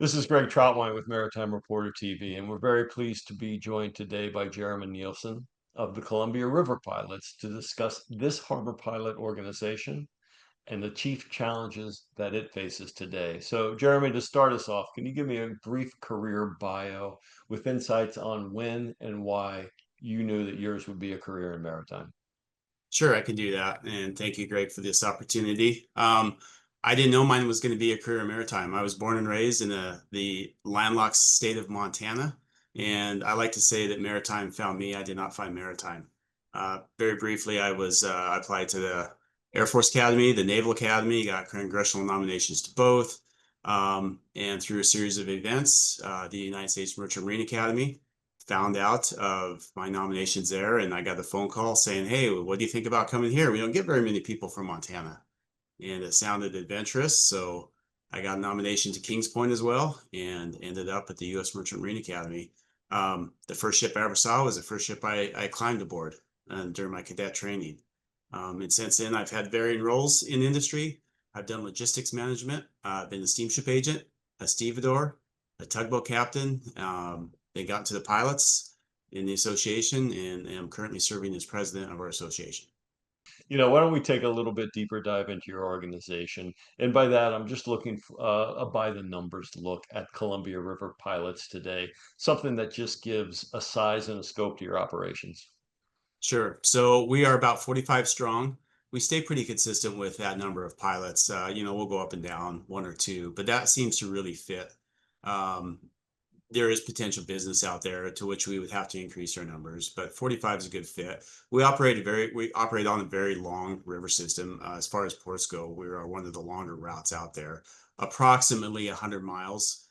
This is Greg Troutwine with Maritime Reporter TV, and we're very pleased to be joined today by Jeremy Nielsen of the Columbia River Pilots to discuss this harbor pilot organization and the chief challenges that it faces today. So, Jeremy, to start us off, can you give me a brief career bio with insights on when and why you knew that yours would be a career in maritime? Sure, I can do that. And thank you, Greg, for this opportunity. I didn't know mine was going to be a career in maritime. I was born and raised in the landlocked state of Montana. And I like to say that maritime found me. I did not find maritime. Very briefly, I applied to the Air Force Academy, the Naval Academy, got congressional nominations to both. And through a series of events, the United States Merchant Marine Academy found out of my nominations there, and I got a phone call saying, "Hey, what do you think about coming here? We don't get very many people from Montana." And it sounded adventurous, so I got a nomination to Kings Point as well, and ended up at the U.S. Merchant Marine Academy. The first ship I ever saw was the first ship I climbed aboard during my cadet training. And since then, I've had varying roles in industry. I've done logistics management. I've been a steamship agent, a stevedore, a tugboat captain. Then got into the pilots in the association, and am currently serving as president of our association. Why don't we take a little bit deeper dive into your organization? And by that, I'm just looking a by the numbers look at Columbia River pilots today, something that just gives a size and a scope to your operations. Sure. So we are about 45 strong. We stay pretty consistent with that number of pilots. We'll go up and down one or two, but that seems to really fit. Um, there is potential business out there to which we would have to increase our numbers, but 45 is a good fit. We operate on a very long river system. As far as ports go, we are one of the longer routes out there. Approximately 100 miles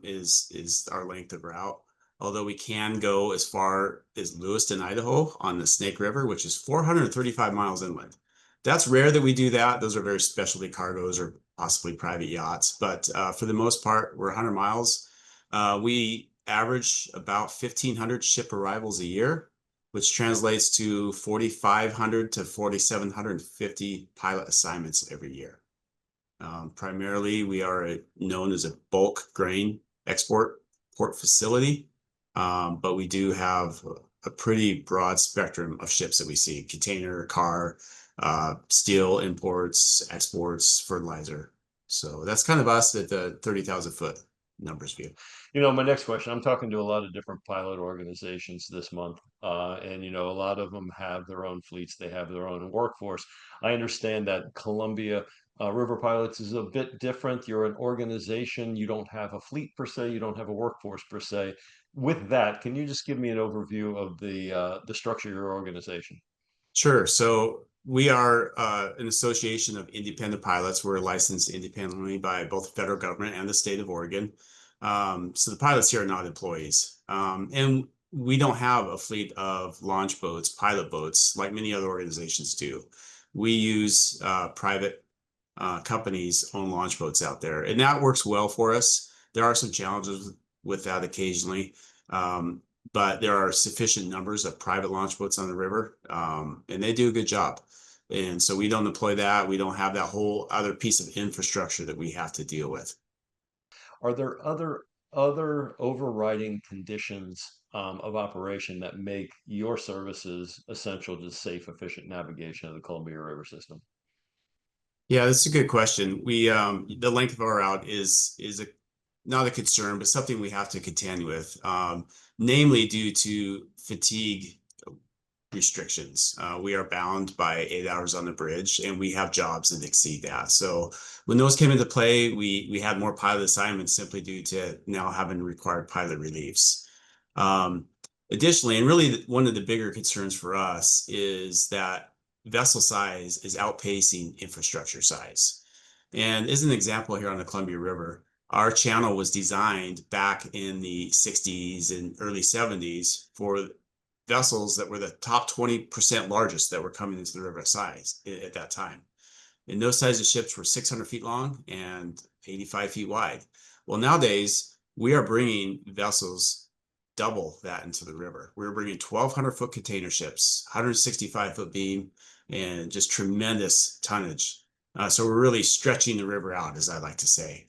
is our length of route. Although we can go as far as Lewiston, Idaho on the Snake River, which is 435 miles inland. That's rare that we do that. Those are very specialty cargoes or possibly private yachts. But for the most part, we're 100 miles. We average about 1,500 ship arrivals a year, which translates to 4,500 to 4,750 pilot assignments every year. Primarily, we are known as a bulk grain export port facility, but we do have a pretty broad spectrum of ships that we see: container, car, steel imports, exports, fertilizer. So that's kind of us at the 30,000 foot numbers view. My next question, I'm talking to a lot of different pilot organizations this month, and a lot of them have their own fleets, they have their own workforce. I understand that Columbia River Pilots is a bit different. You're an organization, you don't have a fleet per se, you don't have a workforce per se. With that, can you just give me an overview of the structure of your organization? Sure. So we are an association of independent pilots. We're licensed independently by both the federal government and the state of Oregon. So the pilots here are not employees. And we don't have a fleet of launch boats, pilot boats, like many other organizations do. We use private companies' own launch boats out there, and that works well for us. There are some challenges with that occasionally. But there are sufficient numbers of private launch boats on the river, and they do a good job. And so we don't employ that. We don't have that whole other piece of infrastructure that we have to deal with. Are there other overriding conditions of operation that make your services essential to safe, efficient navigation of the Columbia River system? Yeah, that's a good question. The length of our route is not a concern, but something we have to contend with, namely due to fatigue restrictions. We are bound by 8 hours on the bridge, and we have jobs that exceed that. So when those came into play, we had more pilot assignments simply due to now having required pilot reliefs. Um, Additionally, and really one of the bigger concerns for us is that vessel size is outpacing infrastructure size. And as an example here on the Columbia River, our channel was designed back in the 60s and early 70s for vessels that were the top 20% largest that were coming into the river size at that time. And those sizes of ships were 600 feet long and 85 feet wide. Well, nowadays, we are bringing vessels double that into the river. We're bringing 1,200-foot container ships, 165-foot beam, and just tremendous tonnage. So we're really stretching the river out, as I like to say.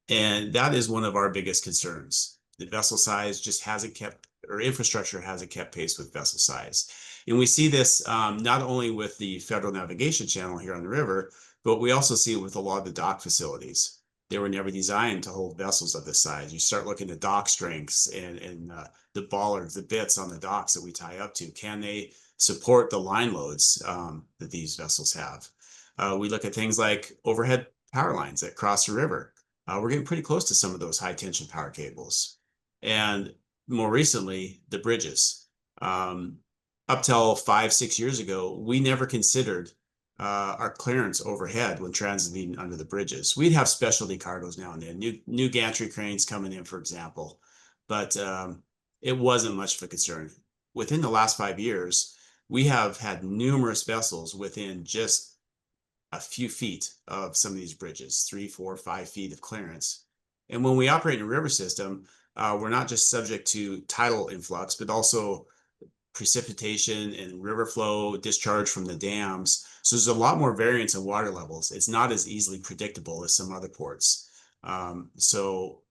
And that is one of our biggest concerns. The vessel size just hasn't kept, or infrastructure hasn't kept pace with vessel size. And we see this not only with the Federal Navigation Channel here on the river, but we also see it with a lot of the dock facilities. They were never designed to hold vessels of this size. You start looking at dock strengths and the bollards, the bits on the docks that we tie up to. Can they support the line loads that these vessels have? We look at things like overhead power lines that cross the river. We're getting pretty close to some of those high tension power cables. And more recently, the bridges. Um, Up till 5, 6 years ago, we never considered our clearance overhead when transiting under the bridges. We'd have specialty cargoes now and then, new gantry cranes coming in, for example, but it wasn't much of a concern. Within the last 5 years, we have had numerous vessels within just a few feet of some of these bridges, 3, 4, 5 feet of clearance. And when we operate in a river system, we're not just subject to tidal influx, but also precipitation and river flow, discharge from the dams. So there's a lot more variance in water levels. It's not as easily predictable as some other ports. So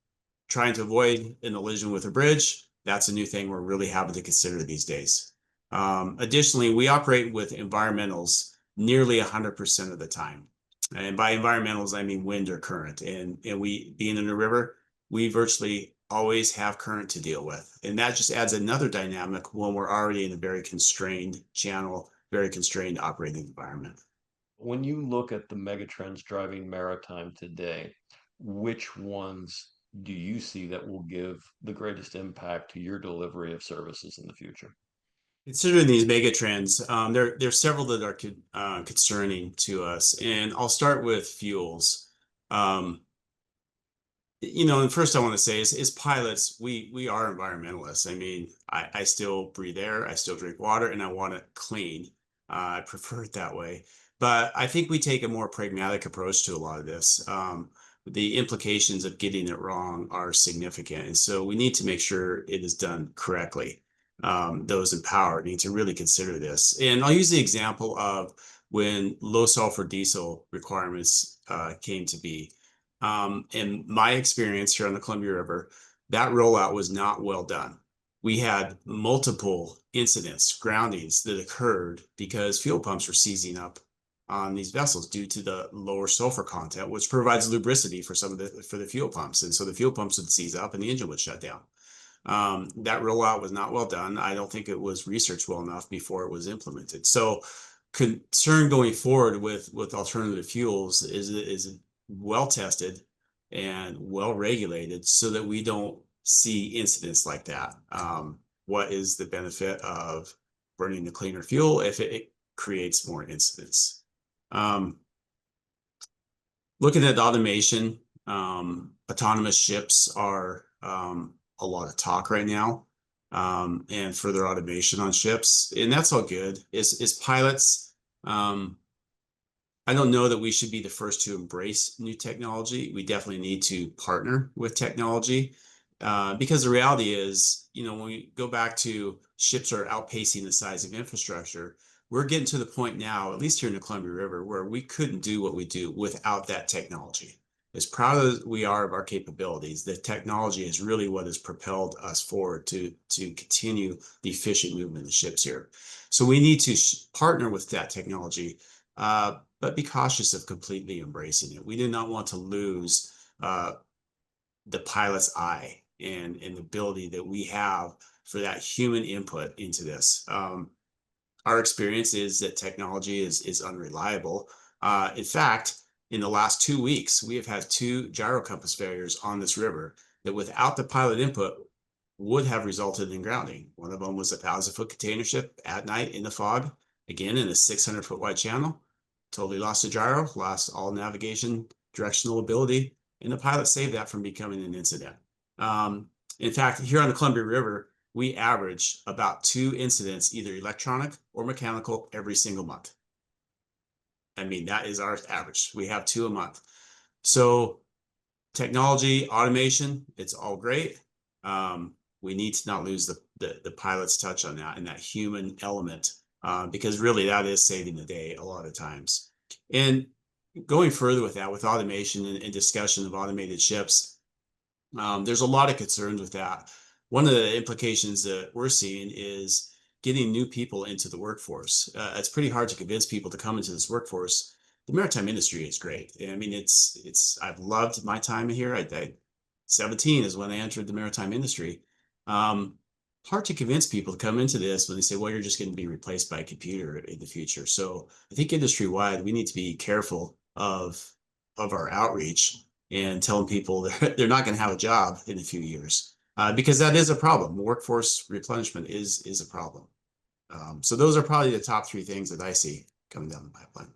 trying to avoid an collision with a bridge, that's a new thing we're really having to consider these days. Additionally, we operate with environmentals nearly 100% of the time. And by environmentals, I mean wind or current. And we, being in a river, we virtually always have current to deal with. And that just adds another dynamic when we're already in a very constrained channel, very constrained operating environment. When you look at the megatrends driving maritime today, which ones do you see that will give the greatest impact to your delivery of services in the future? Considering these mega trends, there's several that are concerning to us, and I'll start with fuels. Um, and first I want to say is pilots, we are environmentalists. I mean, I still breathe air, I still drink water, and I want it clean. I prefer it that way. But I think we take a more pragmatic approach to a lot of this. The implications of getting it wrong are significant, and so we need to make sure it is done correctly. Those in power need to really consider this. And I'll use the example of when low sulfur diesel requirements came to be. In my experience here on the Columbia River, that rollout was not well done. We had multiple incidents, groundings that occurred because fuel pumps were seizing up on these vessels due to the lower sulfur content, which provides lubricity for the fuel pumps. And so the fuel pumps would seize up and the engine would shut down. That rollout was not well done. I don't think it was researched well enough before it was implemented. So concern going forward with alternative fuels is well tested and well regulated so that we don't see incidents like that. What is the benefit of burning the cleaner fuel if it creates more incidents? Looking at automation, autonomous ships are a lot of talk right now, and further automation on ships, and that's all good. Is pilots, I don't know that we should be the first to embrace new technology. We definitely need to partner with technology because the reality is, when we go back to ships are outpacing the size of infrastructure, we're getting to the point now, at least here in the Columbia River, where we couldn't do what we do without that technology. As proud as we are of our capabilities, the technology is really what has propelled us forward to continue the efficient movement of ships here. So we need to partner with that technology, but be cautious of completely embracing it. We do not want to lose the pilot's eye and the ability that we have for that human input into this. Our experience is that technology is unreliable. In fact, in the last 2 weeks, we have had 2 gyro compass failures on this river that without the pilot input would have resulted in grounding. One of them was a 1,000-foot container ship at night in the fog, again in a 600-foot wide channel. Totally lost the gyro, lost all navigation, directional ability, and the pilot saved that from becoming an incident. In fact, here on the Columbia River, we average about 2 incidents, either electronic or mechanical, every single month. I mean, that is our average. We have 2 a month. So technology, automation, it's all great. We need to not lose the pilot's touch on that and that human element, because really that is saving the day a lot of times. And going further with that, with automation and discussion of automated ships, There's a lot of concerns with that. One of the implications that we're seeing is getting new people into the workforce. It's pretty hard to convince people to come into this workforce. The maritime industry is great. I mean, I've loved my time here. 17 is when I entered the maritime industry. Um, Hard to convince people to come into this when they say, well, you're just going to be replaced by a computer in the future. So I think industry wide, we need to be careful of our outreach and telling people they're not going to have a job in a few years, because that is a problem. Workforce replenishment is a problem. So those are probably the top three things that I see coming down the pipeline.